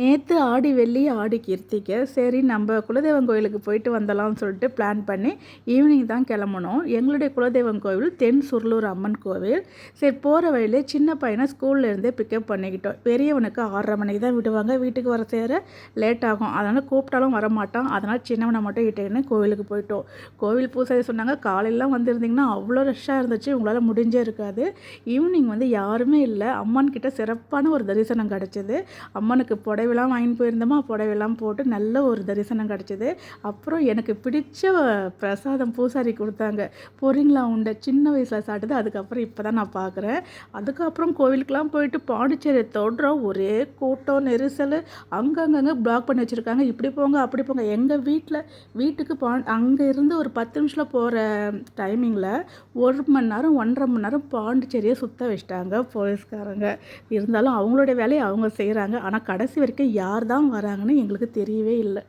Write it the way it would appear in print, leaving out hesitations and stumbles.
நேற்று ஆடி வெள்ளி ஆடி கிருத்திகை சரி நம்ம குலதெய்வம் கோயிலுக்கு போயிட்டு வந்தலாம்னு சொல்லிட்டு பிளான் பண்ணி ஈவினிங் தான் கிளம்பணும். எங்களுடைய குலதெய்வம் கோவில் தென் சுருளூர் அம்மன் கோவில். சரி போகிற வழியிலே சின்ன பையனை ஸ்கூல்லேருந்தே பிக்கப் பண்ணிக்கிட்டோம். பெரியவனுக்கு 6:30 மணிக்கு தான் விடுவாங்க. வீட்டுக்கு வர சேர லேட் ஆகும். அதனால் கூப்பிட்டாலும் வரமாட்டான். அதனால் சின்னவனை மட்டும் இட்டுக்கின்னு கோவிலுக்கு போயிட்டோம். கோவில் பூசாரி சொன்னாங்க காலையிலாம் வந்திருந்திங்கன்னா அவ்வளோ ரஷ்ஷாக இருந்துச்சு, உங்களால் முடிஞ்சே இருக்காது. ஈவினிங் யாருமே இல்லை. அம்மன் கிட்ட சிறப்பான ஒரு தரிசனம் கிடச்சிது. அம்மனுக்கு புடவைலாம் வாங்கிட்டு போயிருந்தோமா, புடவைலாம் போட்டு நல்ல ஒரு தரிசனம் கிடச்சிது. அப்புறம் எனக்கு பிடிச்ச பிரசாதம் பூசாரி கொடுத்தாங்க. பொரிங்களா உண்டை சின்ன வயசில் சாப்பிட்டது. அதுக்கப்புறம் இப்போ தான் நான் பார்க்குறேன். அதுக்கப்புறம் கோவிலுக்கெலாம் போயிட்டு பாண்டிச்சேரி தொடுறோம். ஒரே கூட்டம் நெரிசல். அங்கங்கே பிளாக் பண்ணி வச்சுருக்காங்க. இப்படி போங்க அப்படி போங்க. எங்கள் வீட்டுக்கு அங்கே இருந்து ஒரு 10 நிமிஷத்தில் போகிற டைமிங்கில் 1 மணி நேரம் 1.5 மணி நேரம் பாண்டிச்சேரியை சுற்ற வச்சிட்டாங்க போலீஸ்காரங்க. இருந்தாலும் அவங்களுடைய வேலையை அவங்க செய்கிறாங்க. ஆனால் கடைசி வரைக்கும் யார் தான் வராங்கன்னு எங்களுக்கு தெரியவே இல்லை.